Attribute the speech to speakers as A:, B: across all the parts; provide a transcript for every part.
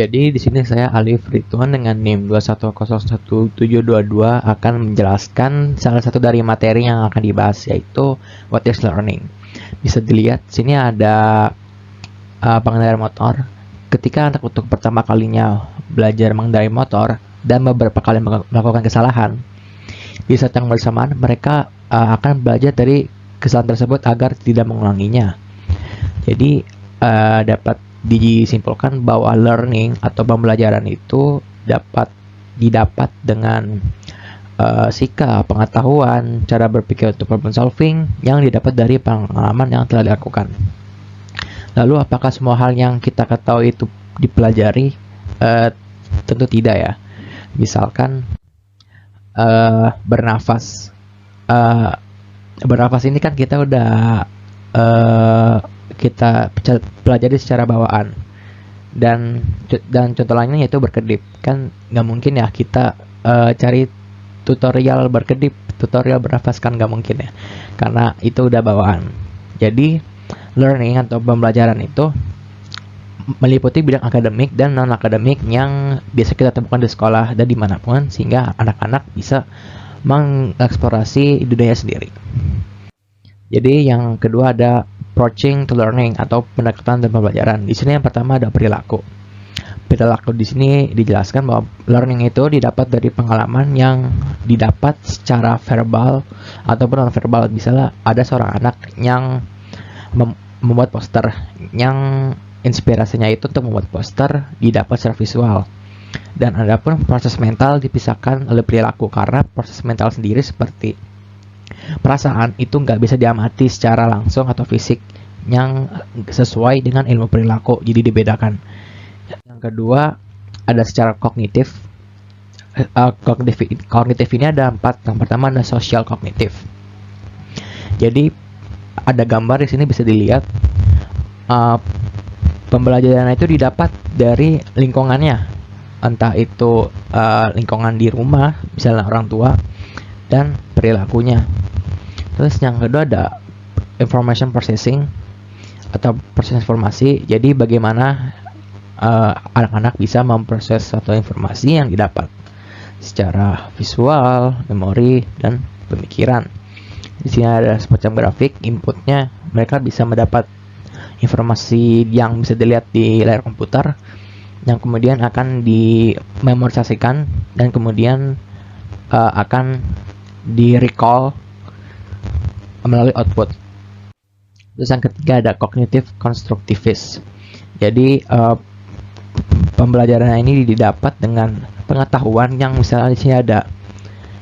A: Jadi di sini saya Alif Ridwan dengan NIM 2101722 akan menjelaskan salah satu dari materi yang akan dibahas, yaitu what is learning. Bisa dilihat sini ada pengendara motor. Ketika anak untuk pertama kalinya belajar mengendarai motor dan beberapa kali melakukan kesalahan, di saat yang bersamaan mereka akan belajar dari kesalahan tersebut agar tidak mengulanginya. Jadi dapat disimpulkan bahwa learning atau pembelajaran itu dapat didapat dengan sikap, pengetahuan, cara berpikir untuk problem solving yang didapat dari pengalaman yang telah dilakukan. Lalu apakah semua hal yang kita ketahui itu dipelajari? Tentu tidak ya. Misalkan bernafas. Bernafas ini kan kita udah kita pelajari secara bawaan, dan contoh lainnya yaitu berkedip. Kan nggak mungkin ya kita cari tutorial berkedip, tutorial bernafas, kan nggak mungkin ya, karena itu udah bawaan. Jadi learning atau pembelajaran itu meliputi bidang akademik dan non akademik yang biasa kita temukan di sekolah dan dimanapun, sehingga anak-anak bisa mengeksplorasi dunia sendiri. Jadi yang kedua ada approaching to learning atau pendekatan dan pembelajaran. Di sini yang pertama ada perilaku. Perilaku di sini dijelaskan bahwa learning itu didapat dari pengalaman yang didapat secara verbal ataupun non verbal. Misalnya ada seorang anak yang membuat poster, yang inspirasinya itu untuk membuat poster didapat secara visual. Dan adapun proses mental dipisahkan oleh perilaku, karena proses mental sendiri seperti perasaan itu nggak bisa diamati secara langsung atau fisik yang sesuai dengan ilmu perilaku, jadi dibedakan. Yang kedua ada secara kognitif. Kognitif ini ada 4. Yang pertama ada social kognitif. Jadi ada gambar di sini bisa dilihat, pembelajaran itu didapat dari lingkungannya, entah itu lingkungan di rumah, misalnya orang tua, dan perilakunya. Terus yang kedua ada information processing atau proses informasi. Jadi bagaimana anak-anak bisa memproses suatu informasi yang didapat secara visual, memori, dan pemikiran. Di sini ada semacam grafik inputnya. Mereka bisa mendapat informasi yang bisa dilihat di layar komputer, yang kemudian akan dimemorisasikan dan kemudian akan di-recall melalui output. Terus yang ketiga ada cognitive constructivist. Jadi pembelajaran ini didapat dengan pengetahuan yang misalnya di sini ada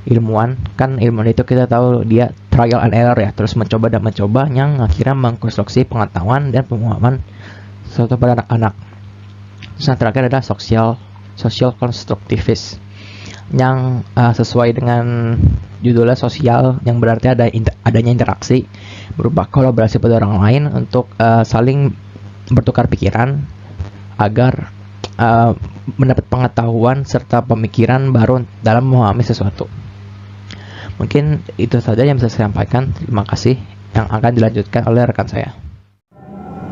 A: ilmuwan. Kan ilmuwan itu kita tahu dia trial and error ya, terus mencoba dan mencoba, yang akhirnya mengkonstruksi pengetahuan dan pemahaman sesuatu pada anak-anak. Terus yang terakhir ada social constructivist, yang sesuai dengan judulnya sosial, yang berarti adanya interaksi berupa kolaborasi pada orang lain untuk saling bertukar pikiran agar mendapat pengetahuan serta pemikiran baru dalam memahami sesuatu. Mungkin itu saja yang bisa saya sampaikan. Terima kasih. Yang akan dilanjutkan oleh rekan saya.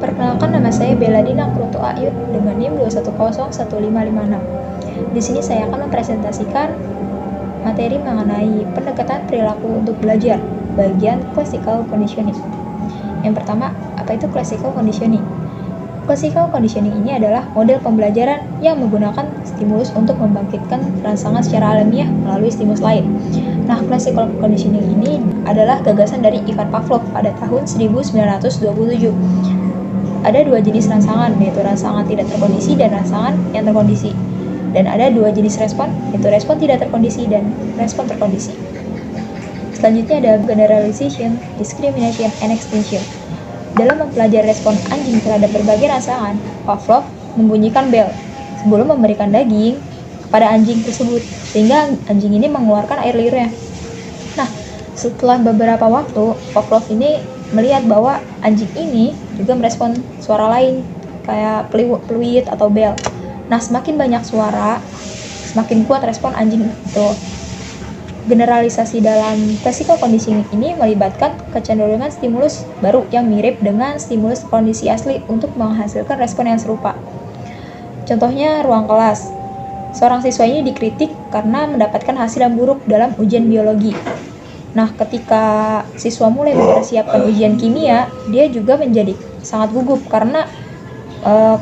B: Perkenalkan, nama saya Beladina Kruto Ayud dengan NIM 2101556. Di sini saya akan mempresentasikan materi mengenai pendekatan perilaku untuk belajar, bagian classical conditioning. Yang pertama, apa itu classical conditioning? Classical conditioning ini adalah model pembelajaran yang menggunakan stimulus untuk membangkitkan rangsangan secara alamiah melalui stimulus lain. Nah, classical conditioning ini adalah gagasan dari Ivan Pavlov pada tahun 1927. Ada 2 jenis rangsangan, yaitu rangsangan tidak terkondisi dan rangsangan yang terkondisi. Dan ada 2 jenis respon, yaitu respon tidak terkondisi dan respon terkondisi. Selanjutnya ada generalization, discrimination, and extinction. Dalam mempelajari respon anjing terhadap berbagai rangsangan, Pavlov membunyikan bel sebelum memberikan daging kepada anjing tersebut, sehingga anjing ini mengeluarkan air liurnya. Nah, setelah beberapa waktu, Pavlov ini melihat bahwa anjing ini juga merespon suara lain, kayak peluit atau bel. Nah, semakin banyak suara, semakin kuat respon anjing itu. Generalisasi dalam classical conditioning ini melibatkan kecenderungan stimulus baru yang mirip dengan stimulus kondisi asli untuk menghasilkan respon yang serupa. Contohnya ruang kelas. Seorang siswa ini dikritik karena mendapatkan hasil yang buruk dalam ujian biologi. Nah, ketika siswa mulai mempersiapkan ujian kimia, dia juga menjadi sangat gugup karena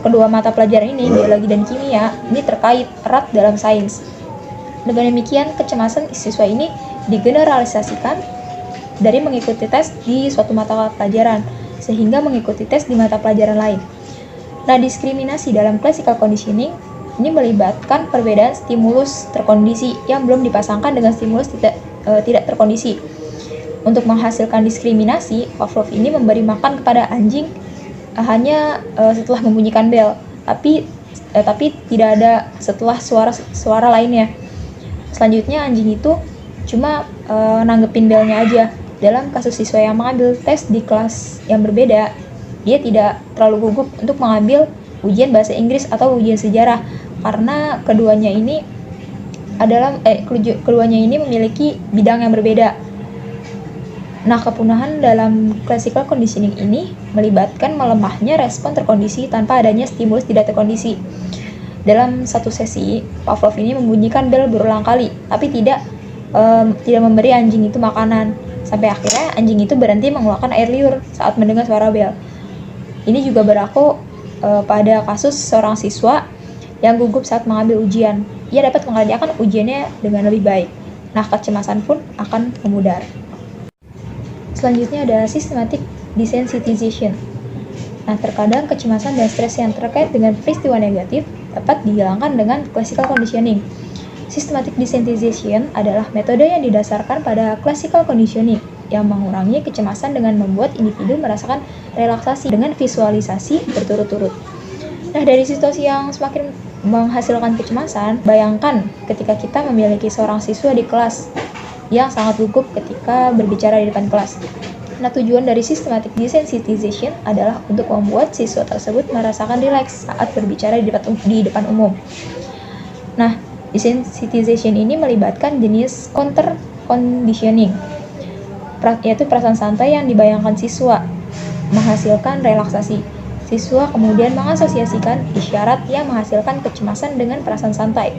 B: kedua mata pelajaran ini, biologi dan kimia, ini terkait erat dalam sains. Dengan demikian, kecemasan siswa ini digeneralisasikan dari mengikuti tes di suatu mata pelajaran, sehingga mengikuti tes di mata pelajaran lain. Nah, diskriminasi dalam classical conditioning ini melibatkan perbedaan stimulus terkondisi yang belum dipasangkan dengan stimulus tidak terkondisi. Untuk menghasilkan diskriminasi, Pavlov ini memberi makan kepada anjing hanya setelah membunyikan bel, tapi tidak ada setelah suara lainnya. Selanjutnya anjing itu cuma nanggepin belnya aja. Dalam kasus siswa yang mengambil tes di kelas yang berbeda, dia tidak terlalu gugup untuk mengambil ujian bahasa Inggris atau ujian sejarah karena keduanya ini memiliki bidang yang berbeda. Nah, kepunahan dalam classical conditioning ini melibatkan melemahnya respon terkondisi tanpa adanya stimulus tidak terkondisi. Dalam satu sesi, Pavlov ini membunyikan bel berulang kali, tapi tidak memberi anjing itu makanan. Sampai akhirnya anjing itu berhenti mengeluarkan air liur saat mendengar suara bel. Ini juga berlaku pada kasus seorang siswa yang gugup saat mengambil ujian. Ia dapat mengerjakan ujiannya dengan lebih baik. Nah, kecemasan pun akan memudar. Selanjutnya ada systematic desensitization. Nah, terkadang kecemasan dan stres yang terkait dengan peristiwa negatif dapat dihilangkan dengan classical conditioning. Systematic desensitization adalah metode yang didasarkan pada classical conditioning yang mengurangi kecemasan dengan membuat individu merasakan relaksasi dengan visualisasi berturut-turut. Nah, dari situasi yang semakin menghasilkan kecemasan, bayangkan ketika kita memiliki seorang siswa di kelas yang sangat gugup ketika berbicara di depan kelas. Nah, tujuan dari systematic desensitization adalah untuk membuat siswa tersebut merasakan rileks saat berbicara di depan umum. Nah, desensitization ini melibatkan jenis counter conditioning, yaitu perasaan santai yang dibayangkan siswa menghasilkan relaksasi. Siswa kemudian mengasosiasikan isyarat yang menghasilkan kecemasan dengan perasaan santai.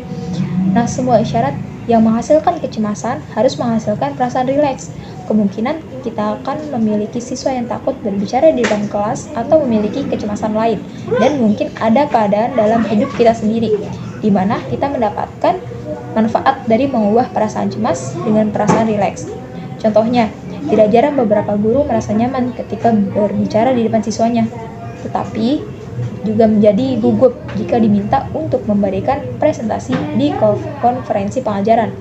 B: Nah, semua isyarat yang menghasilkan kecemasan harus menghasilkan perasaan rileks. Kemungkinan kita akan memiliki siswa yang takut berbicara di depan kelas atau memiliki kecemasan lain. Dan mungkin ada keadaan dalam hidup kita sendiri, di mana kita mendapatkan manfaat dari mengubah perasaan cemas dengan perasaan rileks. Contohnya, tidak jarang beberapa guru merasa nyaman ketika berbicara di depan siswanya, tetapi juga menjadi gugup jika diminta untuk memberikan presentasi di konferensi pengajaran.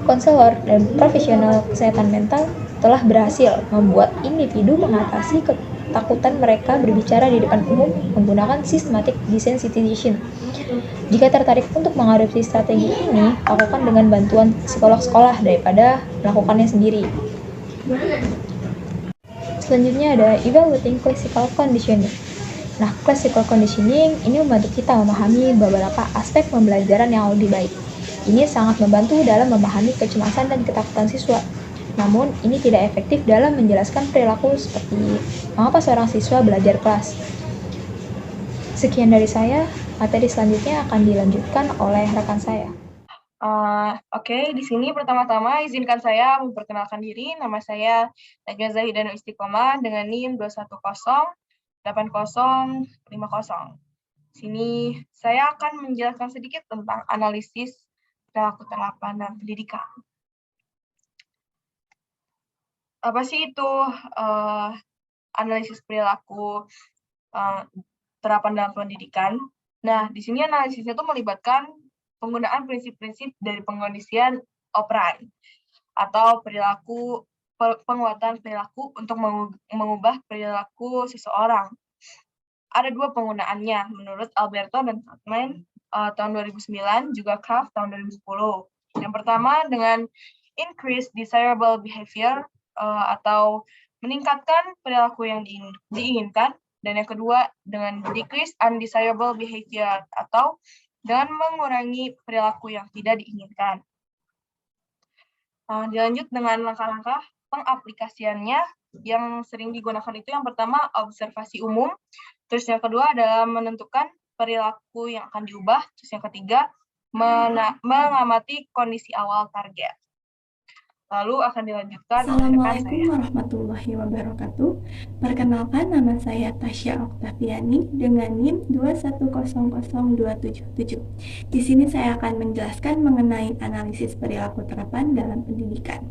B: Konselor dan profesional kesehatan mental telah berhasil membuat individu mengatasi ketakutan mereka berbicara di depan umum menggunakan systematic desensitization. Jika tertarik untuk mengadopsi strategi ini, lakukan dengan bantuan psikolog sekolah daripada melakukannya sendiri. Selanjutnya ada evaluating classical conditioning. Nah, classical conditioning ini membantu kita memahami beberapa aspek pembelajaran yang lebih baik. Ini sangat membantu dalam memahami kecemasan dan ketakutan siswa. Namun, ini tidak efektif dalam menjelaskan perilaku seperti mengapa seorang siswa belajar kelas. Sekian dari saya, materi selanjutnya akan dilanjutkan oleh rekan saya.
C: Oke, di sini pertama-tama izinkan saya memperkenalkan diri. Nama saya Najwa Zahidana Istiqomah dengan NIM 2108050. Sini saya akan menjelaskan sedikit tentang analisis perilaku terapan dan pendidikan. Apa sih itu analisis perilaku terapan dalam pendidikan? Nah, di sini analisisnya itu melibatkan penggunaan prinsip-prinsip dari pengkondisian operan atau penguatan perilaku untuk mengubah perilaku seseorang. Ada dua penggunaannya menurut Alberto dan Hartman tahun 2009, juga Kraft tahun 2010. Yang pertama dengan increase desirable behavior atau meningkatkan perilaku yang diinginkan, dan yang kedua dengan decrease undesirable behavior atau dengan mengurangi perilaku yang tidak diinginkan. Dilanjut dengan langkah-langkah pengaplikasiannya yang sering digunakan itu yang pertama observasi umum, terus yang kedua adalah menentukan perilaku yang akan diubah. Terus yang ketiga, mengamati kondisi awal target. Lalu akan dilanjutkan oleh rekan
D: Assalamualaikum
C: saya.
D: warahmatullahi wabarakatuh. Perkenalkan, nama saya Tasya Oktaviani dengan NIM 2100277. Di sini saya akan menjelaskan mengenai analisis perilaku terapan dalam pendidikan.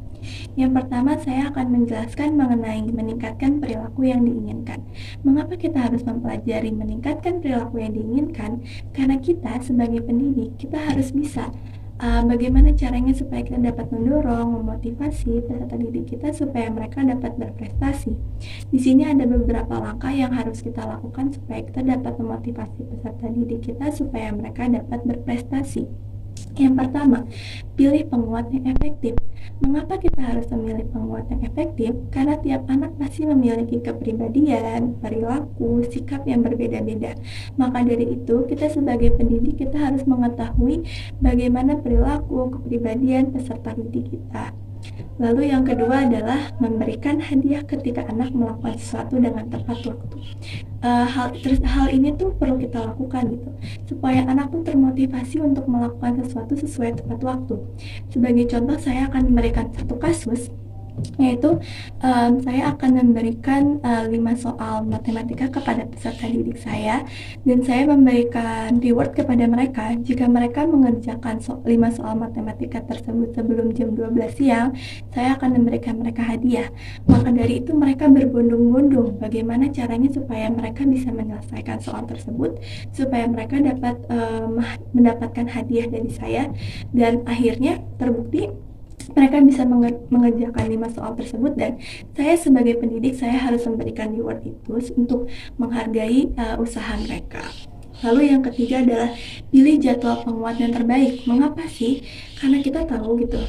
D: Yang pertama, saya akan menjelaskan mengenai meningkatkan perilaku yang diinginkan. Mengapa kita harus mempelajari meningkatkan perilaku yang diinginkan? Karena kita sebagai pendidik, kita harus bisa bagaimana caranya supaya kita dapat mendorong, memotivasi peserta didik kita supaya mereka dapat berprestasi. Di sini ada beberapa langkah yang harus kita lakukan supaya kita dapat memotivasi peserta didik kita supaya mereka dapat berprestasi. Yang pertama, pilih penguat yang efektif. Mengapa kita harus memilih penguat yang efektif? Karena tiap anak pasti memiliki kepribadian, perilaku, sikap yang berbeda-beda. Maka dari itu, kita sebagai pendidik kita harus mengetahui bagaimana perilaku, kepribadian peserta didik kita. Lalu yang kedua adalah memberikan hadiah ketika anak melakukan sesuatu dengan tepat waktu. Hal ini tuh perlu kita lakukan gitu, supaya anak tuh termotivasi untuk melakukan sesuatu sesuai tepat waktu. Sebagai contoh, saya akan memberikan satu kasus, yaitu saya akan memberikan 5 soal matematika kepada peserta didik saya, dan saya memberikan reward kepada mereka jika mereka mengerjakan 5 soal matematika tersebut sebelum jam 12 siang. Saya akan memberikan mereka hadiah. Maka dari itu mereka berbondong-bondong bagaimana caranya supaya mereka bisa menyelesaikan soal tersebut, supaya mereka dapat mendapatkan hadiah dari saya, dan akhirnya terbukti mereka bisa mengerjakan 5 soal tersebut, dan saya sebagai pendidik saya harus memberikan reward itu untuk menghargai usaha mereka. Lalu yang ketiga adalah pilih jadwal penguat yang terbaik. Mengapa sih? Karena kita tahu gitu,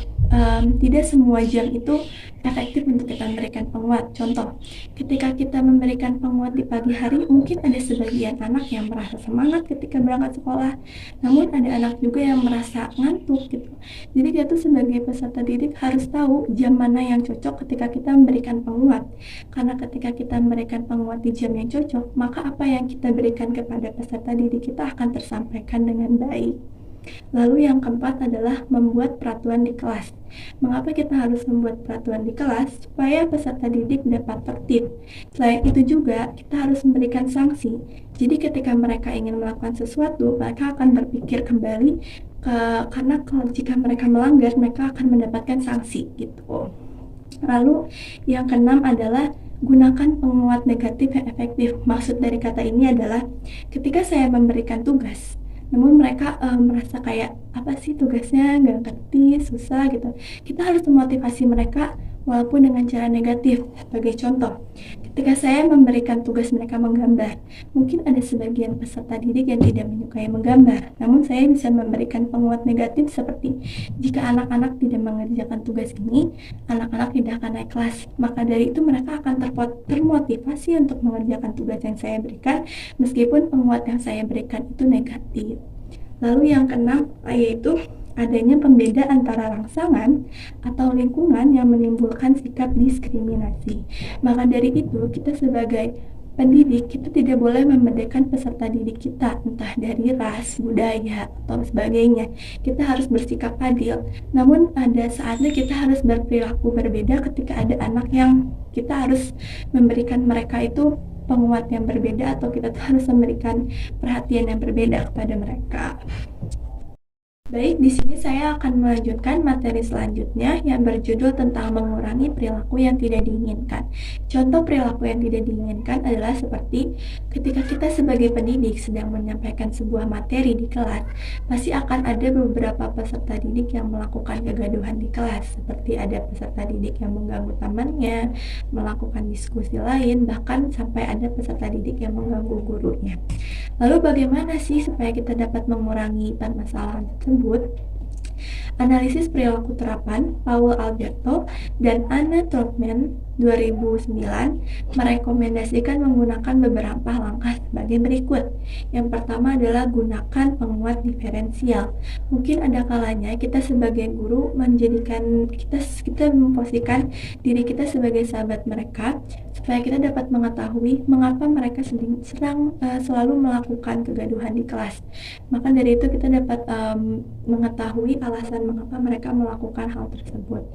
D: tidak semua jam itu efektif untuk kita memberikan penguat. Contoh, ketika kita memberikan penguat di pagi hari, mungkin ada sebagian anak yang merasa semangat ketika berangkat sekolah, namun ada anak juga yang merasa ngantuk gitu. Jadi kita tuh sebagai peserta didik harus tahu jam mana yang cocok ketika kita memberikan penguat. Karena ketika kita memberikan penguat di jam yang cocok, maka apa yang kita berikan kepada peserta didik kita akan tersampaikan dengan baik. Lalu yang keempat adalah membuat peraturan di kelas. Mengapa kita harus membuat peraturan di kelas? Supaya peserta didik dapat tertib. Selain itu juga kita harus memberikan sanksi. Jadi ketika mereka ingin melakukan sesuatu, mereka akan berpikir kembali karena jika mereka melanggar, mereka akan mendapatkan sanksi gitu. Lalu yang keenam adalah gunakan penguat negatif yang efektif. Maksud dari kata ini adalah ketika saya memberikan tugas, namun mereka merasa kayak apa sih tugasnya, nggak ngerti, susah gitu, kita harus memotivasi mereka walaupun dengan cara negatif. Sebagai contoh, ketika saya memberikan tugas mereka menggambar, mungkin ada sebagian peserta didik yang tidak menyukai menggambar, namun saya bisa memberikan penguat negatif seperti jika anak-anak tidak mengerjakan tugas ini, anak-anak tidak akan naik kelas. Maka dari itu mereka akan termotivasi untuk mengerjakan tugas yang saya berikan meskipun penguat yang saya berikan itu negatif. Lalu yang keenam yaitu adanya pembeda antara rangsangan atau lingkungan yang menimbulkan sikap diskriminasi. Maka dari itu kita sebagai pendidik kita tidak boleh membedakan peserta didik kita entah dari ras, budaya, atau sebagainya. Kita harus bersikap adil. Namun ada saatnya kita harus berperilaku berbeda ketika ada anak yang kita harus memberikan mereka itu penguat yang berbeda, atau kita harus memberikan perhatian yang berbeda kepada mereka. Baik, di sini saya akan melanjutkan materi selanjutnya yang berjudul tentang mengurangi perilaku yang tidak diinginkan. Contoh perilaku yang tidak diinginkan adalah seperti ketika kita sebagai pendidik sedang menyampaikan sebuah materi di kelas, pasti akan ada beberapa peserta didik yang melakukan kegaduhan di kelas, seperti ada peserta didik yang mengganggu temannya, melakukan diskusi lain, bahkan sampai ada peserta didik yang mengganggu gurunya. Lalu bagaimana sih supaya kita dapat mengurangi permasalahan tersebut? Analisis perilaku terapan Paul Alberto dan Anna Trotman 2009 merekomendasikan menggunakan beberapa langkah sebagai berikut. Yang pertama adalah gunakan penguat diferensial. Mungkin ada kalanya kita sebagai guru menjadikan kita memposisikan diri kita sebagai sahabat mereka supaya kita dapat mengetahui mengapa mereka selalu melakukan kegaduhan di kelas. Maka dari itu kita dapat mengetahui alasan mengapa mereka melakukan hal tersebut.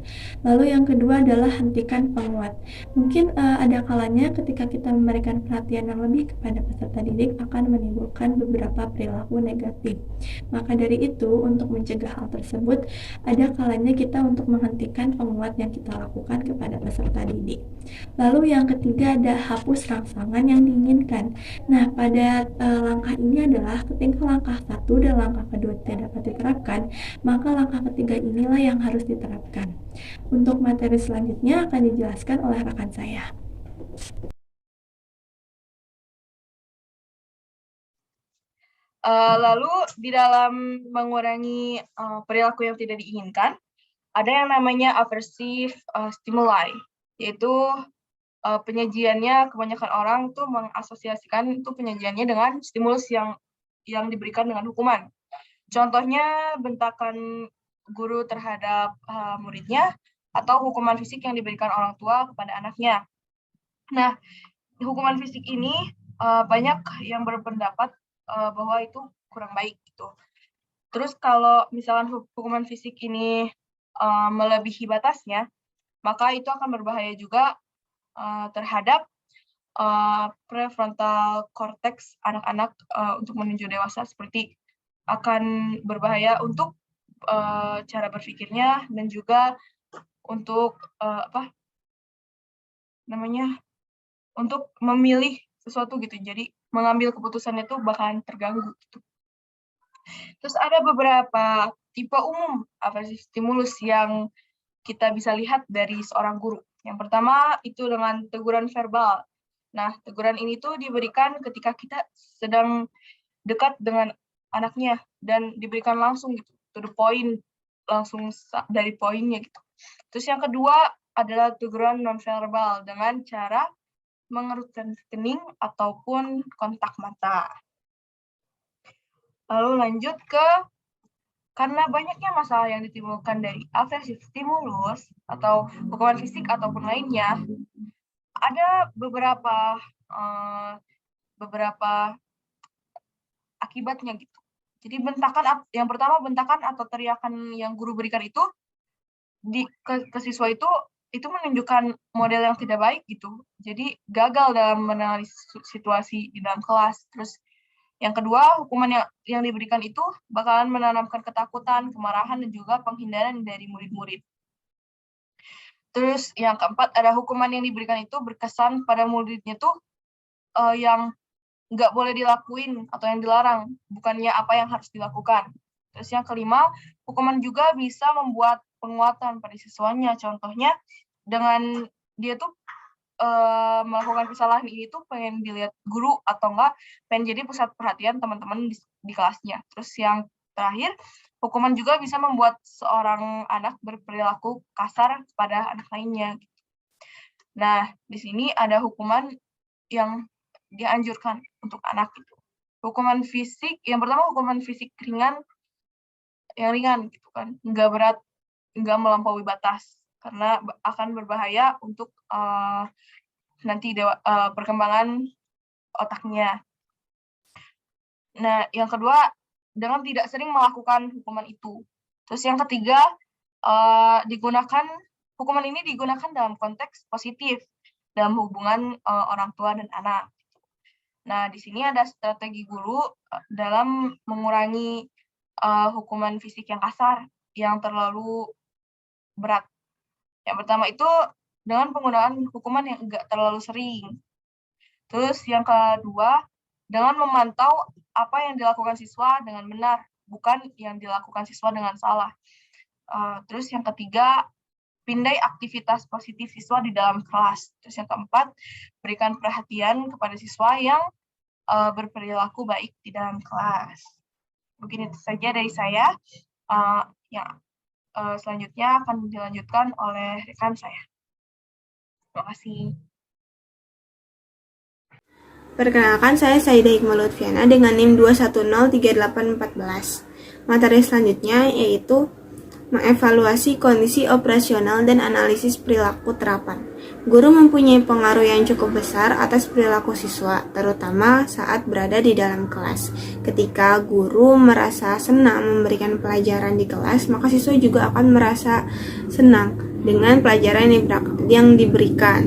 D: Lalu yang kedua adalah hentikan penguat. Mungkin ada kalanya ketika kita memberikan perhatian yang lebih kepada peserta didik akan menimbulkan beberapa perilaku negatif. Maka dari itu, untuk mencegah hal tersebut, ada kalanya kita untuk menghentikan penguat yang kita lakukan kepada peserta didik. Lalu yang ketiga ada hapus rangsangan yang diinginkan. Nah, pada langkah ini adalah ketika langkah 1 dan langkah kedua tidak dapat diterapkan, maka langkah ketiga inilah yang harus diterapkan. Untuk materi selanjutnya akan dijelaskan oleh rekan saya.
C: Lalu di dalam mengurangi perilaku yang tidak diinginkan, ada yang namanya aversive stimuli, yaitu penyajiannya kebanyakan orang tuh mengasosiasikan itu penyajiannya dengan stimulus yang diberikan dengan hukuman. Contohnya bentakan guru terhadap muridnya atau hukuman fisik yang diberikan orang tua kepada anaknya. Nah, hukuman fisik ini banyak yang berpendapat bahwa itu kurang baik gitu. Terus kalau misalkan hukuman fisik ini melebihi batasnya, maka itu akan berbahaya juga terhadap prefrontal cortex anak-anak untuk menuju dewasa, seperti akan berbahaya untuk cara berpikirnya dan juga untuk untuk memilih sesuatu gitu. Jadi mengambil keputusan itu bakalan terganggu gitu. Terus ada beberapa tipe umum aversive stimulus yang kita bisa lihat dari seorang guru. Yang pertama itu dengan teguran verbal. Nah, teguran ini tuh diberikan ketika kita sedang dekat dengan anaknya dan diberikan langsung gitu, to the point, langsung dari poinnya gitu. Terus yang kedua adalah teguran nonverbal dengan cara mengerutkan kening ataupun kontak mata. Lalu lanjut ke, karena banyaknya masalah yang ditimbulkan dari aversive stimulus atau hukuman fisik ataupun lainnya, ada beberapa akibatnya gitu. Jadi yang pertama bentakan atau teriakan yang guru berikan itu ke siswa itu menunjukkan model yang tidak baik gitu. Jadi gagal dalam menangani situasi di dalam kelas. Terus yang kedua, hukuman yang diberikan itu bakalan menanamkan ketakutan, kemarahan, dan juga penghindaran dari murid-murid. Terus yang keempat, ada hukuman yang diberikan itu berkesan pada muridnya tuh yang nggak boleh dilakuin atau yang dilarang, bukannya apa yang harus dilakukan. Terus yang kelima, hukuman juga bisa membuat penguatan pada siswanya. Contohnya, dengan dia tuh melakukan kesalahan ini tuh pengen dilihat guru atau enggak pengen jadi pusat perhatian teman-teman di kelasnya. Terus yang terakhir, hukuman juga bisa membuat seorang anak berperilaku kasar kepada anak lainnya. Nah, di sini ada hukuman yang dianjurkan untuk anak itu. Hukuman fisik, yang pertama hukuman fisik ringan, yang ringan gitu kan, nggak berat, nggak melampaui batas, karena akan berbahaya untuk nanti perkembangan otaknya. Nah, yang kedua, dengan tidak sering melakukan hukuman itu. Terus yang ketiga, hukuman ini digunakan dalam konteks positif dalam hubungan orang tua dan anak. Nah, di sini ada strategi guru dalam mengurangi hukuman fisik yang kasar, yang terlalu berat. Yang pertama itu dengan penggunaan hukuman yang enggak terlalu sering. Terus yang kedua, dengan memantau apa yang dilakukan siswa dengan benar, bukan yang dilakukan siswa dengan salah. Terus yang ketiga, pindai aktivitas positif siswa di dalam kelas. Terus yang keempat, berikan perhatian kepada siswa yang berperilaku baik di dalam kelas. Begini saja dari saya. Selanjutnya akan dilanjutkan oleh rekan saya. Terima kasih.
E: Perkenalkan, saya Saida Hikmah Lutfiana dengan NIM 2103814. Materi selanjutnya yaitu mengevaluasi kondisi operasional dan analisis perilaku terapan. Guru mempunyai pengaruh yang cukup besar atas perilaku siswa, terutama saat berada di dalam kelas. Ketika guru merasa senang memberikan pelajaran di kelas, maka siswa juga akan merasa senang dengan pelajaran yang diberikan.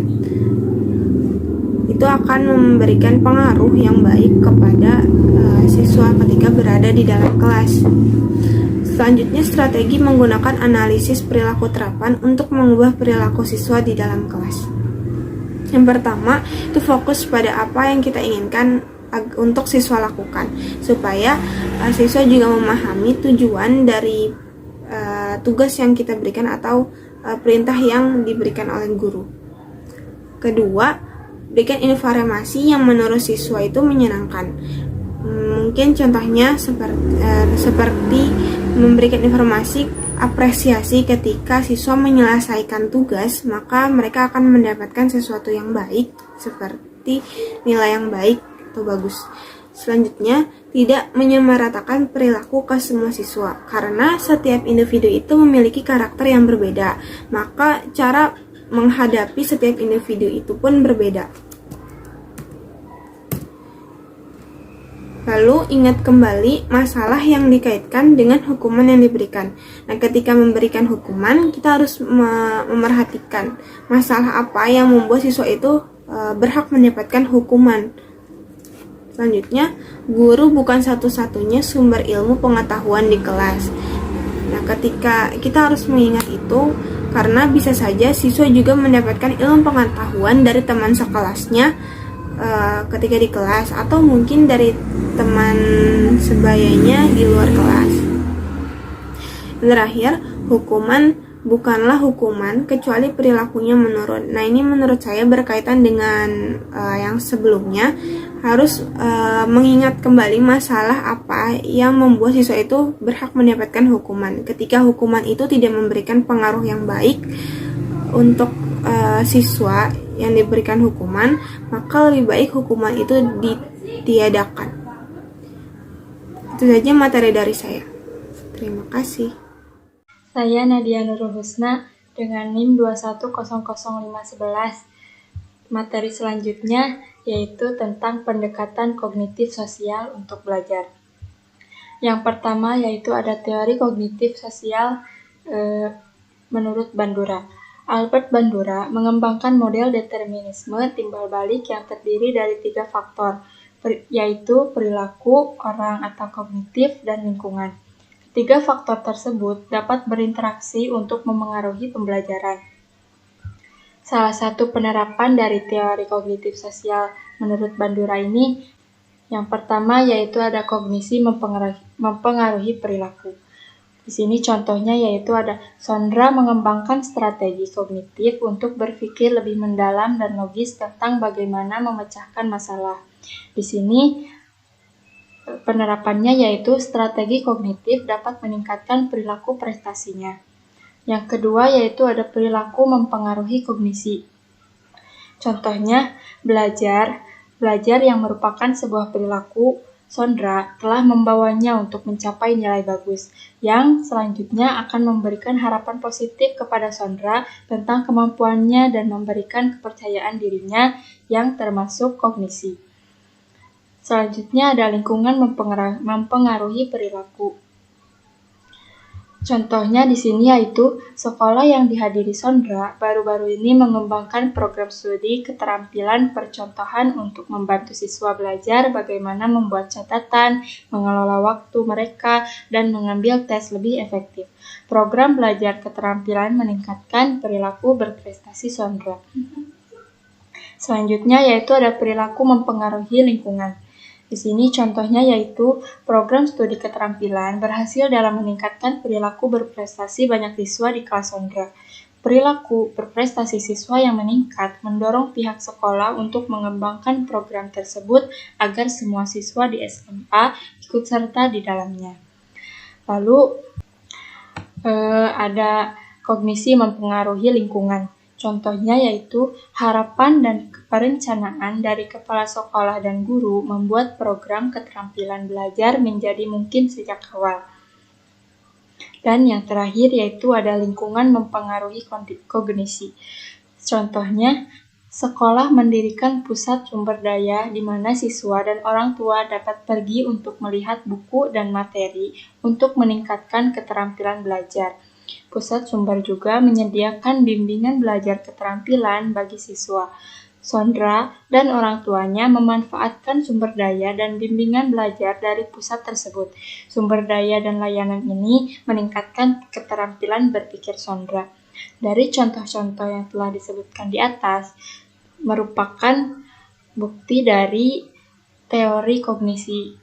E: Itu akan memberikan pengaruh yang baik kepada siswa ketika berada di dalam kelas. Selanjutnya, strategi menggunakan analisis perilaku terapan untuk mengubah perilaku siswa di dalam kelas. Yang pertama, itu fokus pada apa yang kita inginkan untuk siswa lakukan, supaya siswa juga memahami tujuan dari tugas yang kita berikan atau perintah yang diberikan oleh guru. Kedua, berikan informasi yang menurut siswa itu menyenangkan. Mungkin contohnya seperti memberikan informasi apresiasi ketika siswa menyelesaikan tugas, maka mereka akan mendapatkan sesuatu yang baik seperti nilai yang baik atau bagus. Selanjutnya, tidak menyamaratakan perilaku ke semua siswa, karena setiap individu itu memiliki karakter yang berbeda, maka cara menghadapi setiap individu itu pun berbeda. Lalu ingat kembali masalah yang dikaitkan dengan hukuman yang diberikan. Nah, ketika memberikan hukuman, kita harus memerhatikan masalah apa yang membuat siswa itu berhak mendapatkan hukuman. Selanjutnya, guru bukan satu-satunya sumber ilmu pengetahuan di kelas. Nah, ketika kita harus mengingat itu, karena bisa saja siswa juga mendapatkan ilmu pengetahuan dari teman sekelasnya ketika di kelas, atau mungkin dari teman sebayanya di luar kelas. Terakhir, hukuman bukanlah hukuman kecuali perilakunya menurun. Nah, ini menurut saya berkaitan dengan yang sebelumnya, harus mengingat kembali masalah apa yang membuat siswa itu berhak mendapatkan hukuman. Ketika hukuman itu tidak memberikan pengaruh yang baik untuk siswa yang diberikan hukuman, maka lebih baik hukuman itu ditiadakan. Itu saja materi dari saya. Terima kasih.
F: Saya Nadia Nurul Husna dengan NIM 2100511. Materi selanjutnya yaitu tentang pendekatan kognitif sosial untuk belajar. Yang pertama yaitu ada teori kognitif sosial menurut Bandura. Albert Bandura mengembangkan model determinisme timbal balik yang terdiri dari 3 faktor, yaitu perilaku, orang atau kognitif, dan lingkungan. Ketiga faktor tersebut dapat berinteraksi untuk memengaruhi pembelajaran. Salah satu penerapan dari teori kognitif sosial menurut Bandura ini, yang pertama yaitu ada kognisi mempengaruhi perilaku. Di sini contohnya yaitu ada Sondra mengembangkan strategi kognitif untuk berpikir lebih mendalam dan logis tentang bagaimana memecahkan masalah. Di sini penerapannya yaitu strategi kognitif dapat meningkatkan perilaku prestasinya. Yang kedua yaitu ada perilaku mempengaruhi kognisi. Contohnya belajar yang merupakan sebuah perilaku. Sondra telah membawanya untuk mencapai nilai bagus, yang selanjutnya akan memberikan harapan positif kepada Sondra tentang kemampuannya dan memberikan kepercayaan dirinya yang termasuk kognisi. Selanjutnya ada lingkungan mempengaruhi perilaku. Contohnya di sini yaitu sekolah yang dihadiri Sondra baru-baru ini mengembangkan program studi keterampilan percontohan untuk membantu siswa belajar bagaimana membuat catatan, mengelola waktu mereka, dan mengambil tes lebih efektif. Program belajar keterampilan meningkatkan perilaku berprestasi Sondra. Selanjutnya yaitu ada perilaku mempengaruhi lingkungan. Di sini contohnya yaitu program studi keterampilan berhasil dalam meningkatkan perilaku berprestasi banyak siswa di kelas Sondra. Perilaku berprestasi siswa yang meningkat mendorong pihak sekolah untuk mengembangkan program tersebut agar semua siswa di SMA ikut serta di dalamnya. Lalu ada kognisi mempengaruhi lingkungan. Contohnya yaitu harapan dan perencanaan dari kepala sekolah dan guru membuat program keterampilan belajar menjadi mungkin sejak awal. Dan yang terakhir yaitu ada lingkungan mempengaruhi kognisi. Contohnya, sekolah mendirikan pusat sumber daya di mana siswa dan orang tua dapat pergi untuk melihat buku dan materi untuk meningkatkan keterampilan belajar. Pusat sumber juga menyediakan bimbingan belajar keterampilan bagi siswa. Sondra dan orang tuanya memanfaatkan sumber daya dan bimbingan belajar dari pusat tersebut. Sumber daya dan layanan ini meningkatkan keterampilan berpikir Sondra. Dari contoh-contoh yang telah disebutkan di atas, merupakan bukti dari teori kognisi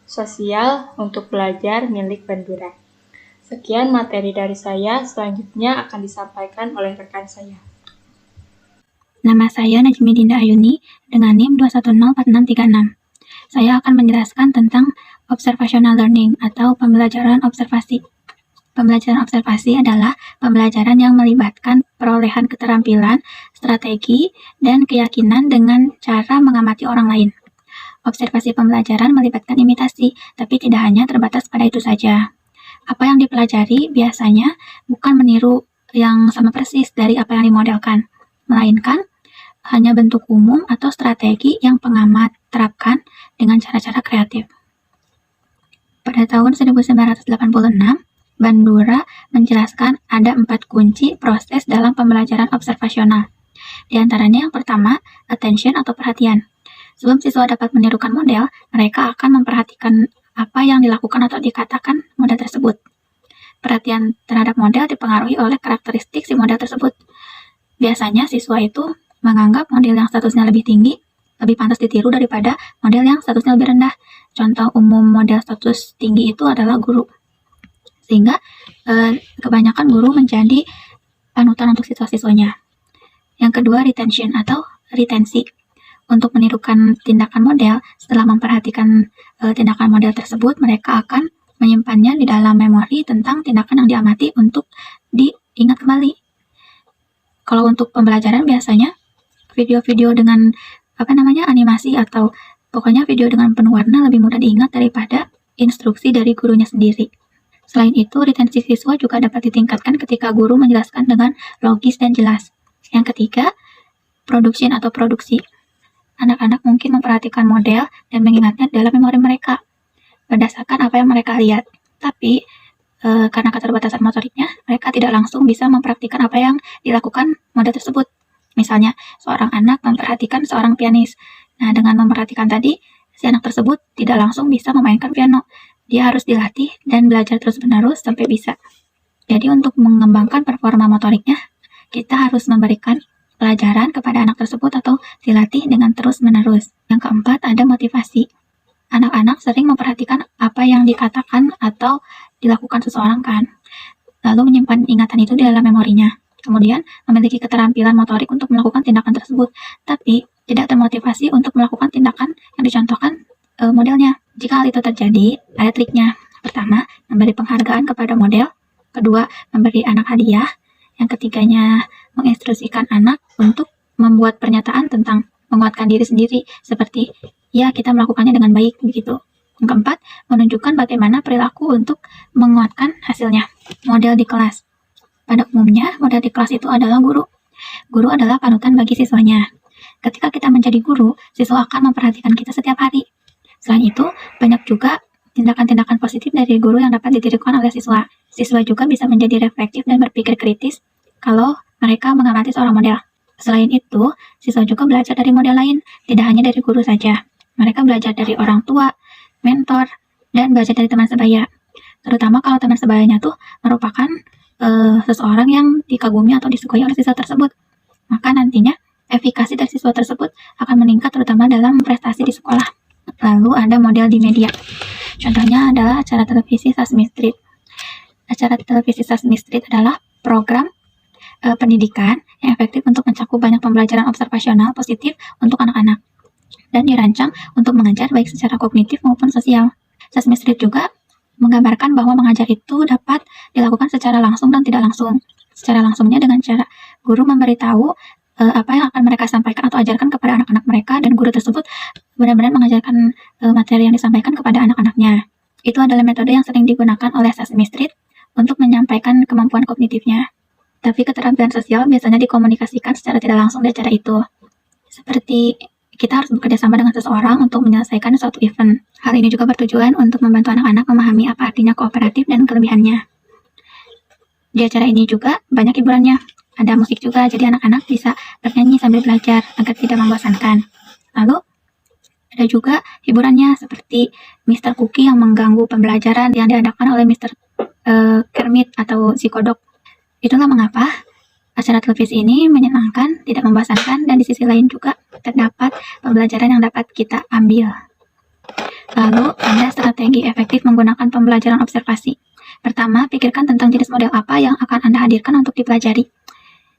F: sosial untuk belajar milik Bandura. Sekian materi dari saya, selanjutnya akan disampaikan oleh rekan saya.
G: Nama saya Najmi Dinda Ayuni dengan NIM 2104636. Saya akan menjelaskan tentang observational learning atau pembelajaran observasi. Pembelajaran observasi adalah pembelajaran yang melibatkan perolehan keterampilan, strategi, dan keyakinan dengan cara mengamati orang lain. Observasi pembelajaran melibatkan imitasi, tapi tidak hanya terbatas pada itu saja. Apa yang dipelajari biasanya bukan meniru yang sama persis dari apa yang dimodelkan, melainkan hanya bentuk umum atau strategi yang pengamat terapkan dengan cara-cara kreatif. Pada tahun 1986, Bandura menjelaskan ada 4 kunci proses dalam pembelajaran observasional. Di antaranya yang pertama, attention atau perhatian. Sebelum siswa dapat menirukan model, mereka akan memperhatikan apa yang dilakukan atau dikatakan model tersebut. Perhatian terhadap model dipengaruhi oleh karakteristik si model tersebut. Biasanya siswa itu menganggap model yang statusnya lebih tinggi lebih pantas ditiru daripada model yang statusnya lebih rendah. Contoh umum model status tinggi itu adalah guru. Sehingga kebanyakan guru menjadi panutan untuk siswa-siswanya. Yang kedua, retention atau retensi. Untuk menirukan tindakan model, setelah memperhatikan tindakan model tersebut, mereka akan menyimpannya di dalam memori tentang tindakan yang diamati untuk diingat kembali. Kalau untuk pembelajaran biasanya video-video dengan animasi atau pokoknya video dengan penuh warna lebih mudah diingat daripada instruksi dari gurunya sendiri. Selain itu, retensi siswa juga dapat ditingkatkan ketika guru menjelaskan dengan logis dan jelas. Yang ketiga, production atau produksi. Anak-anak mungkin memperhatikan model dan mengingatnya dalam memori mereka berdasarkan apa yang mereka lihat. Tapi karena keterbatasan motoriknya, mereka tidak langsung bisa mempraktikkan apa yang dilakukan model tersebut. Misalnya, seorang anak memperhatikan seorang pianis. Nah, dengan memperhatikan tadi, si anak tersebut tidak langsung bisa memainkan piano. Dia harus dilatih dan belajar terus-menerus sampai bisa. Jadi untuk mengembangkan performa motoriknya, kita harus memberikan pelajaran kepada anak tersebut atau dilatih dengan terus-menerus. Yang keempat, ada motivasi. Anak-anak sering memperhatikan apa yang dikatakan atau dilakukan seseorang kan, lalu menyimpan ingatan itu di dalam memorinya. Kemudian memiliki keterampilan motorik untuk melakukan tindakan tersebut, tapi tidak termotivasi untuk melakukan tindakan yang dicontohkan modelnya. Jika hal itu terjadi, ada triknya. Pertama, memberi penghargaan kepada model. Kedua, memberi anak hadiah. Yang ketiganya, menginstruksikan anak untuk membuat pernyataan tentang menguatkan diri sendiri, seperti, ya kita melakukannya dengan baik, begitu. Yang keempat, menunjukkan bagaimana perilaku untuk menguatkan hasilnya. Model di kelas. Pada umumnya, model di kelas itu adalah guru. Guru adalah panutan bagi siswanya. Ketika kita menjadi guru, siswa akan memperhatikan kita setiap hari. Selain itu, banyak juga tindakan-tindakan positif dari guru yang dapat ditirukan oleh siswa. Siswa juga bisa menjadi reflektif dan berpikir kritis kalau mereka mengamati seorang model. Selain itu, siswa juga belajar dari model lain, tidak hanya dari guru saja. Mereka belajar dari orang tua, mentor, dan belajar dari teman sebaya. Terutama kalau teman sebayanya tuh merupakan seseorang yang dikagumi atau disukai oleh siswa tersebut. Maka nantinya, efikasi dari siswa tersebut akan meningkat terutama dalam prestasi di sekolah. Lalu ada model di media. Contohnya adalah acara televisi Sesame Street. Acara televisi Sesame Street adalah program pendidikan yang efektif untuk mencakup banyak pembelajaran observasional positif untuk anak-anak dan dirancang untuk mengajar baik secara kognitif maupun sosial. Sesame Street juga menggambarkan bahwa mengajar itu dapat dilakukan secara langsung dan tidak langsung. Secara langsungnya dengan cara guru memberitahu apa yang akan mereka sampaikan atau ajarkan kepada anak-anak mereka, dan guru tersebut benar-benar mengajarkan materi yang disampaikan kepada anak-anaknya. Itu adalah metode yang sering digunakan oleh Sesame Street untuk menyampaikan kemampuan kognitifnya. Tapi keterampilan sosial biasanya dikomunikasikan secara tidak langsung di acara itu. Seperti kita harus bekerja sama dengan seseorang untuk menyelesaikan suatu event. Hal ini juga bertujuan untuk membantu anak-anak memahami apa artinya kooperatif dan kelebihannya. Di acara ini juga banyak hiburannya. Ada musik juga, jadi anak-anak bisa bernyanyi sambil belajar agar tidak membosankan. Lalu, ada juga hiburannya seperti Mr. Cookie yang mengganggu pembelajaran yang diadakan oleh Mr. Kermit atau si kodok. Itulah mengapa acara televisi ini menyenangkan, tidak membosankan, dan di sisi lain juga terdapat pembelajaran yang dapat kita ambil. Lalu, ada strategi efektif menggunakan pembelajaran observasi. Pertama, pikirkan tentang jenis model apa yang akan Anda hadirkan untuk dipelajari.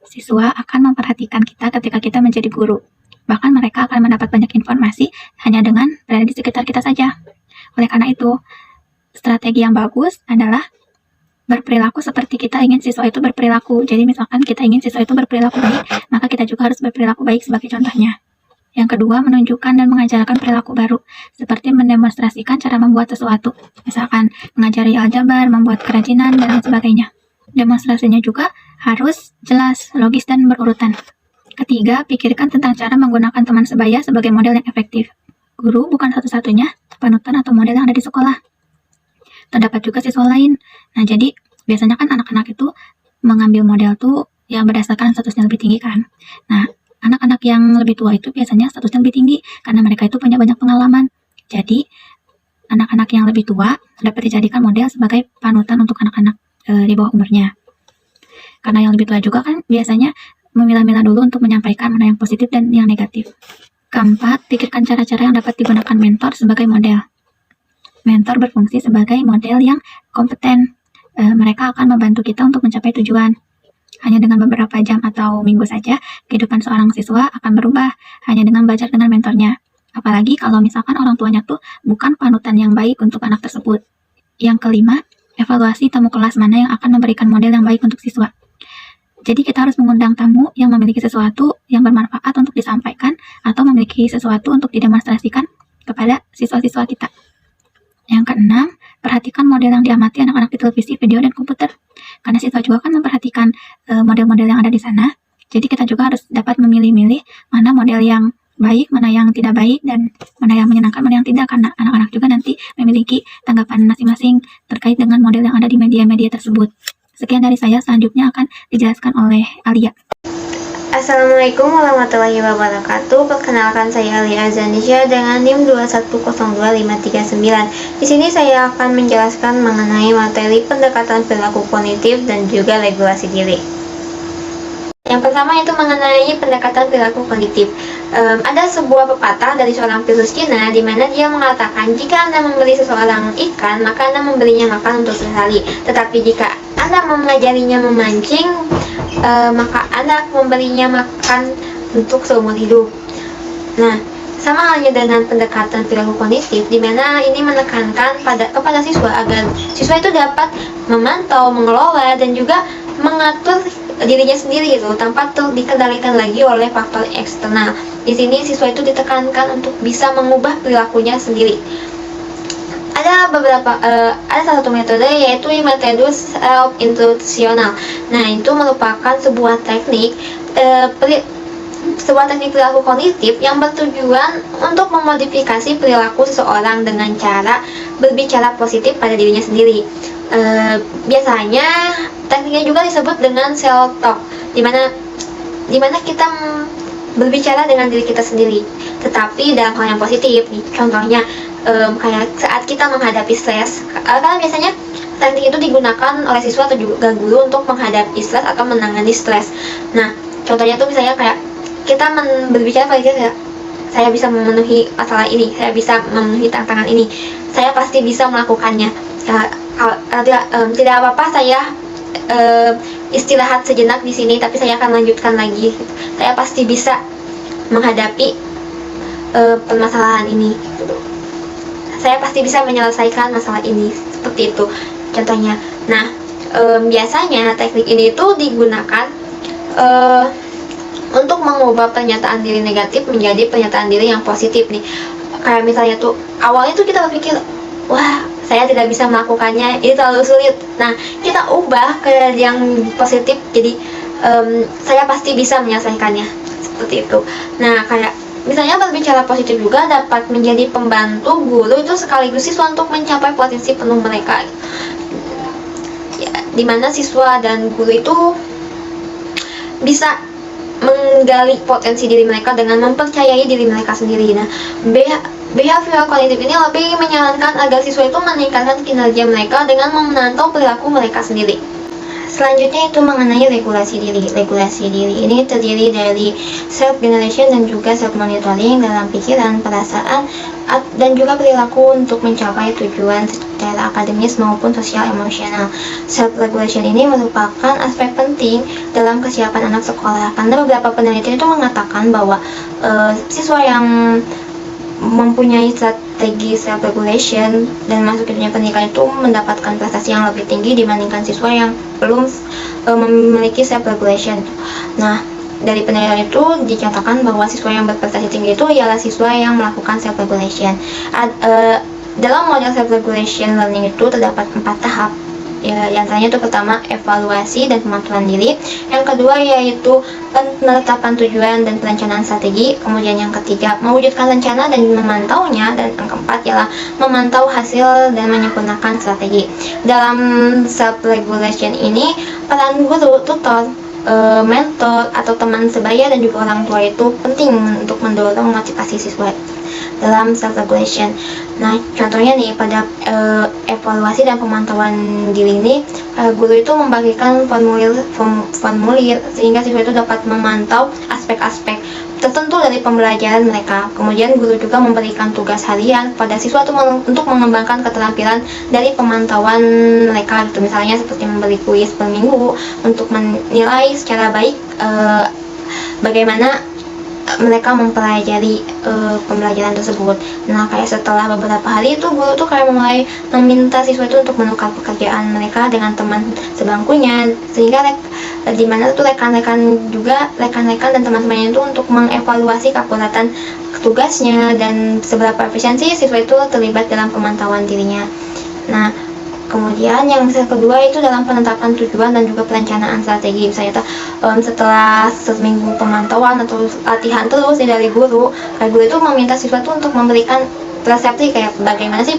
G: Siswa akan memperhatikan kita ketika kita menjadi guru. Bahkan mereka akan mendapat banyak informasi hanya dengan berada di sekitar kita saja. Oleh karena itu, strategi yang bagus adalah berperilaku seperti kita ingin siswa itu berperilaku. Jadi misalkan kita ingin siswa itu berperilaku baik, maka kita juga harus berperilaku baik sebagai contohnya. Yang kedua, menunjukkan dan mengajarkan perilaku baru, seperti mendemonstrasikan cara membuat sesuatu. Misalkan mengajari aljabar, membuat kerajinan, dan lain sebagainya. Demonstrasinya juga harus jelas, logis, dan berurutan. Ketiga, pikirkan tentang cara menggunakan teman sebaya sebagai model yang efektif. Guru bukan satu-satunya panutan atau model yang ada di sekolah. Terdapat juga siswa lain. Nah, jadi biasanya kan anak-anak itu mengambil model tuh yang berdasarkan statusnya lebih tinggi kan. Nah, anak-anak yang lebih tua itu biasanya statusnya lebih tinggi karena mereka itu punya banyak pengalaman. Jadi, anak-anak yang lebih tua dapat dijadikan model sebagai panutan untuk anak-anak di bawah umurnya. Karena yang lebih tua juga kan biasanya memilah-milah dulu untuk menyampaikan mana yang positif dan yang negatif. Keempat, pikirkan cara-cara yang dapat digunakan mentor sebagai model. Mentor berfungsi sebagai model yang kompeten. Mereka akan membantu kita untuk mencapai tujuan. Hanya dengan beberapa jam atau minggu saja, kehidupan seorang siswa akan berubah hanya dengan belajar dengan mentornya. Apalagi kalau misalkan orang tuanya tuh bukan panutan yang baik untuk anak tersebut. Yang kelima, evaluasi tamu kelas mana yang akan memberikan model yang baik untuk siswa. Jadi kita harus mengundang tamu yang memiliki sesuatu yang bermanfaat untuk disampaikan atau memiliki sesuatu untuk didemonstrasikan kepada siswa-siswa kita. Yang keenam, perhatikan model yang diamati anak-anak di televisi, video, dan komputer. Karena siswa juga kan memperhatikan model-model yang ada di sana. Jadi kita juga harus dapat memilih-milih mana model yang baik, mana yang tidak baik, dan mana yang menyenangkan, mana yang tidak. Karena anak-anak juga nanti memiliki tanggapan masing-masing terkait dengan model yang ada di media-media tersebut. Sekian dari saya, selanjutnya akan dijelaskan oleh Alia.
E: Assalamualaikum warahmatullahi wabarakatuh. Perkenalkan, saya Alia Azanisha dengan NIM 2102539. Di sini saya akan menjelaskan mengenai materi pendekatan perilaku kognitif dan juga regulasi diri. Yang pertama itu mengenai pendekatan perilaku kognitif. Ada sebuah pepatah dari seorang filsuf Cina di mana dia mengatakan jika Anda memberi seseorang ikan, maka Anda memberinya makan untuk sehari. Tetapi jika Anda mengajarinya memancing, maka Anda memberinya makan untuk seumur hidup. Nah, sama halnya dengan pendekatan perilaku kognitif, di mana ini menekankan kepada siswa agar siswa itu dapat memantau, mengelola, dan juga mengatur dirinya sendiri gitu, tanpa dikendalikan lagi oleh faktor eksternal. Di sini siswa itu ditekankan untuk bisa mengubah perilakunya sendiri. Ada salah satu metode yaitu metode self-instructional. Nah, itu merupakan sebuah teknik perilaku kognitif yang bertujuan untuk memodifikasi perilaku seseorang dengan cara berbicara positif pada dirinya sendiri. Biasanya tekniknya juga disebut dengan self talk, di mana kita berbicara dengan diri kita sendiri, tetapi dalam hal yang positif nih. Contohnya kayak saat kita menghadapi stres, karena biasanya teknik itu digunakan oleh siswa atau juga guru untuk menghadapi stres atau menangani stres. Nah, contohnya tuh misalnya kayak kita berbicara pada diri, saya bisa memenuhi masalah ini, saya bisa memenuhi tantangan ini, saya pasti bisa melakukannya. Tidak apa-apa saya istirahat sejenak di sini, tapi saya akan lanjutkan lagi. Saya pasti bisa menghadapi permasalahan ini. Saya pasti bisa menyelesaikan masalah ini, seperti itu contohnya. Nah, biasanya teknik ini tuh digunakan untuk mengubah pernyataan diri negatif menjadi pernyataan diri yang positif nih. Kayak misalnya tuh awalnya tuh kita berpikir, wah
H: saya tidak bisa melakukannya, itu terlalu sulit. Nah, kita ubah ke yang positif, jadi saya pasti bisa menyelesaikannya, seperti itu. Nah, kayak misalnya berbicara positif juga dapat menjadi pembantu guru itu sekaligus siswa untuk mencapai potensi penuh mereka. Ya, dimana siswa dan guru itu bisa menggali potensi diri mereka dengan mempercayai diri mereka sendiri. Nah, behavioral cognitive ini lebih menyarankan agar siswa itu meningkatkan kinerja mereka dengan memantau perilaku mereka sendiri. Selanjutnya itu mengenai regulasi diri. Regulasi diri ini terdiri dari self-generation dan juga self-monitoring dalam pikiran, perasaan, dan juga perilaku untuk mencapai tujuan secara akademis maupun sosial emosional. Self-regulation ini merupakan aspek penting dalam kesiapan anak sekolah, karena beberapa penelitian itu mengatakan bahwa siswa yang mempunyai strategi self-regulation dan masuk ke dunia pendidikan itu mendapatkan prestasi yang lebih tinggi dibandingkan siswa yang belum memiliki self-regulation. Nah, dari penelitian itu dinyatakan bahwa siswa yang berprestasi tinggi itu ialah siswa yang melakukan self-regulation. Dalam model self-regulation learning itu terdapat 4 tahap. Ya, yang tanya itu pertama evaluasi dan pemantuan diri, yang kedua yaitu penetapan tujuan dan perencanaan strategi, kemudian yang ketiga mewujudkan rencana dan memantaunya, dan yang keempat ialah memantau hasil dan menyempurnakan strategi. Dalam self regulation ini peran guru, tutor, mentor atau teman sebaya dan juga orang tua itu penting untuk mendorong motivasi siswa dalam self-regulation. Nah, contohnya nih pada evaluasi dan pemantauan diri ini, guru itu membagikan formulir sehingga siswa itu dapat memantau aspek-aspek tertentu dari pembelajaran mereka. Kemudian guru juga memberikan tugas harian pada siswa itu untuk mengembangkan keterampilan dari pemantauan mereka, gitu. Misalnya seperti memberi kuis per minggu untuk menilai secara baik bagaimana mereka mempelajari pembelajaran tersebut. Nah, kayak setelah beberapa hari itu guru tuh kayak mulai meminta siswa itu untuk menukar pekerjaan mereka dengan teman sebangkunya, sehingga di mana tuh rekan-rekan dan teman-temannya itu untuk mengevaluasi keakuratan tugasnya dan seberapa efisiensi siswa itu terlibat dalam pemantauan dirinya. Nah, kemudian yang kedua itu dalam penetapan tujuan dan juga perencanaan strategi. Misalnya setelah seminggu pemantauan atau latihan terus dari guru, guru itu meminta siswa itu untuk memberikan persepsi kayak bagaimana sih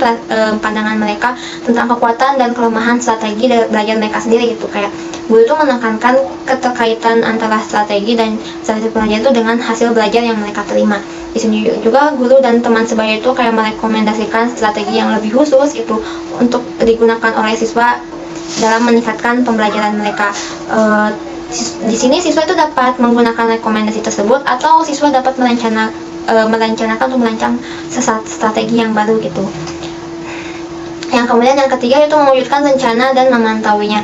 H: pandangan mereka tentang kekuatan dan kelemahan strategi belajar mereka sendiri, gitu. Kayak guru itu menekankan keterkaitan antara strategi dan strategi pelajaran itu dengan hasil belajar yang mereka terima. Di sini juga guru dan teman sebaya itu kayak merekomendasikan strategi yang lebih khusus itu untuk digunakan oleh siswa dalam meningkatkan pembelajaran mereka. Di sini siswa itu dapat menggunakan rekomendasi tersebut atau siswa dapat merencanakan untuk merancang strategi yang baru, gitu. Yang kemudian yang ketiga itu mewujudkan rencana dan memantauinya,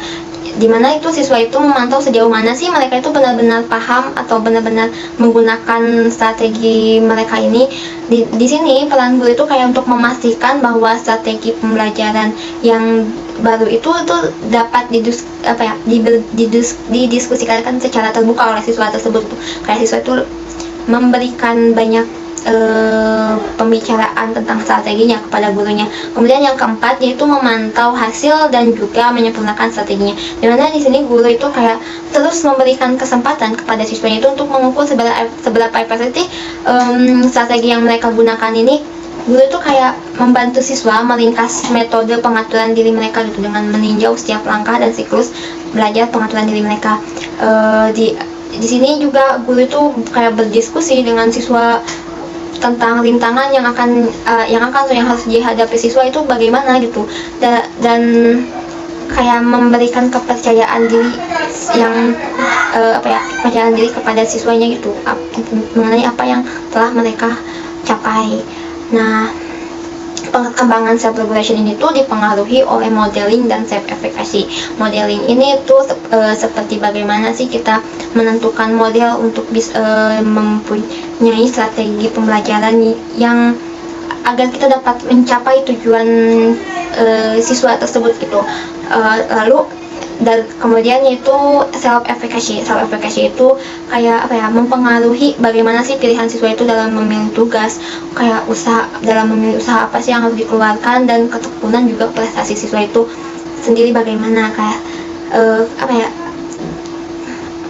H: di mana itu siswa itu memantau sejauh mana sih mereka itu benar-benar paham atau benar-benar menggunakan strategi mereka ini. Di sini peran guru itu kayak untuk memastikan bahwa strategi pembelajaran yang baru itu dapat didiskusikan secara terbuka oleh siswa tersebut. Kayak siswa itu memberikan banyak pembicaraan tentang strateginya kepada gurunya. Kemudian yang keempat yaitu memantau hasil dan juga menyempurnakan strateginya. Dimana di sini guru itu kayak terus memberikan kesempatan kepada siswanya itu untuk mengukur seberapa efektif strategi yang mereka gunakan ini. Guru itu kayak membantu siswa meringkas metode pengaturan diri mereka, gitu, dengan meninjau setiap langkah dan siklus belajar pengaturan diri mereka. Di sini juga guru itu kayak berdiskusi dengan siswa tentang rintangan yang harus dihadapi siswa itu bagaimana, gitu, dan kayak memberikan kepercayaan diri yang kepercayaan diri kepada siswanya, gitu, mengenai apa yang telah mereka capai. Nah, pengembangan self-regulation ini tuh dipengaruhi oleh modeling dan self-efficacy. Modeling ini tuh seperti bagaimana sih kita menentukan model untuk mempunyai strategi pembelajaran yang agar kita dapat mencapai tujuan siswa tersebut, gitu. Lalu Dan kemudian yaitu self efficacy. Self efficacy itu kayak mempengaruhi bagaimana sih pilihan siswa itu dalam memilih tugas, kayak dalam memilih usaha apa sih yang harus dikeluarkan, dan ketekunan juga prestasi siswa itu sendiri bagaimana, kayak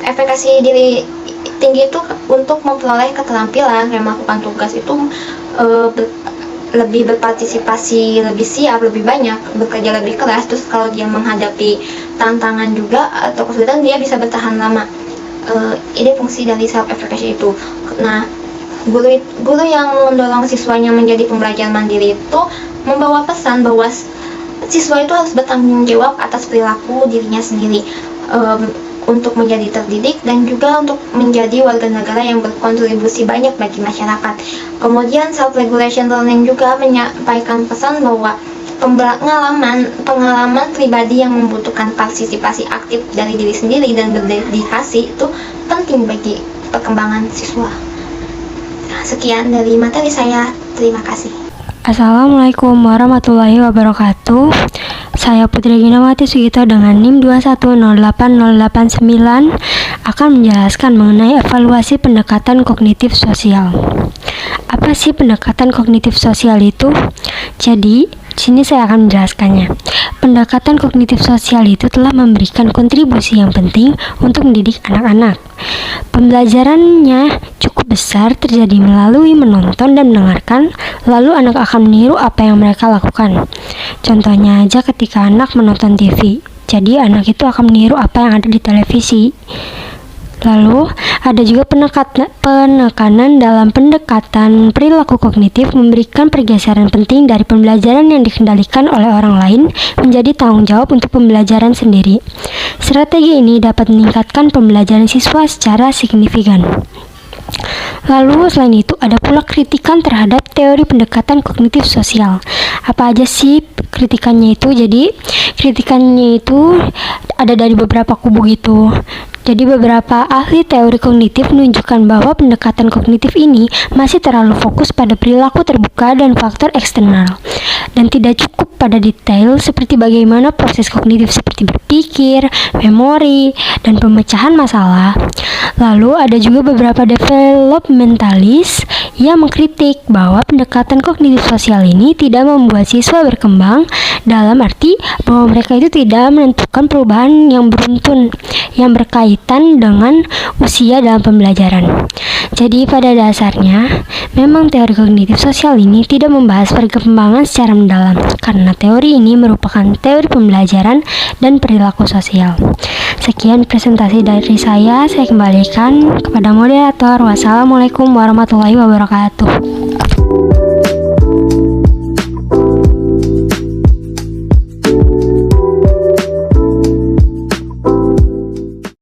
H: efekasi diri tinggi itu untuk memperoleh keterampilan kayak melakukan tugas itu lebih berpartisipasi, lebih siap, lebih banyak, bekerja lebih keras. Terus kalau dia menghadapi tantangan juga atau kesulitan, dia bisa bertahan lama. Ini fungsi dari self efficacy itu. Nah, guru yang mendorong siswanya menjadi pembelajar mandiri itu membawa pesan bahwa siswa itu harus bertanggung jawab atas perilaku dirinya sendiri, untuk menjadi terdidik dan juga untuk menjadi warga negara yang berkontribusi banyak bagi masyarakat. Kemudian self-regulation learning juga menyampaikan pesan bahwa pengalaman pribadi yang membutuhkan partisipasi aktif dari diri sendiri dan berdedikasi itu penting bagi perkembangan siswa. Sekian dari materi saya, terima kasih.
I: Assalamualaikum warahmatullahi wabarakatuh. Saya Putri Ginawati Sugito dengan NIM 2108089 akan menjelaskan mengenai evaluasi pendekatan kognitif sosial. Apa sih pendekatan kognitif sosial itu? Jadi, sini saya akan menjelaskannya. Pendekatan kognitif sosial itu telah memberikan kontribusi yang penting untuk mendidik anak-anak. Pembelajarannya cukup besar terjadi melalui menonton dan mendengarkan, lalu anak akan meniru apa yang mereka lakukan. Contohnya aja ketika anak menonton TV, jadi anak itu akan meniru apa yang ada di televisi. Lalu, ada juga penekanan dalam pendekatan perilaku kognitif memberikan pergeseran penting dari pembelajaran yang dikendalikan oleh orang lain menjadi tanggung jawab untuk pembelajaran sendiri. Strategi ini dapat meningkatkan pembelajaran siswa secara signifikan. Lalu selain itu ada pula kritikan terhadap teori pendekatan kognitif sosial. Apa aja sih kritikannya itu? Jadi kritikannya itu ada dari beberapa kubu gitu. Jadi beberapa ahli teori kognitif menunjukkan bahwa pendekatan kognitif ini masih terlalu fokus pada perilaku terbuka dan faktor eksternal, dan tidak cukup pada detail seperti bagaimana proses kognitif seperti berpikir, memori, dan pemecahan masalah. Lalu ada juga beberapa developmentalis yang mengkritik bahwa pendekatan kognitif sosial ini tidak membuat siswa berkembang, dalam arti bahwa mereka itu tidak menentukan perubahan yang beruntun yang berkaitan dengan usia dalam pembelajaran. Jadi pada dasarnya memang teori kognitif sosial ini tidak membahas perkembangan secara mendalam, karena teori ini merupakan teori pembelajaran dan perilaku sosial. Sekian presentasi dari saya kembalikan kepada moderator. Wassalamualaikum warahmatullahi wabarakatuh.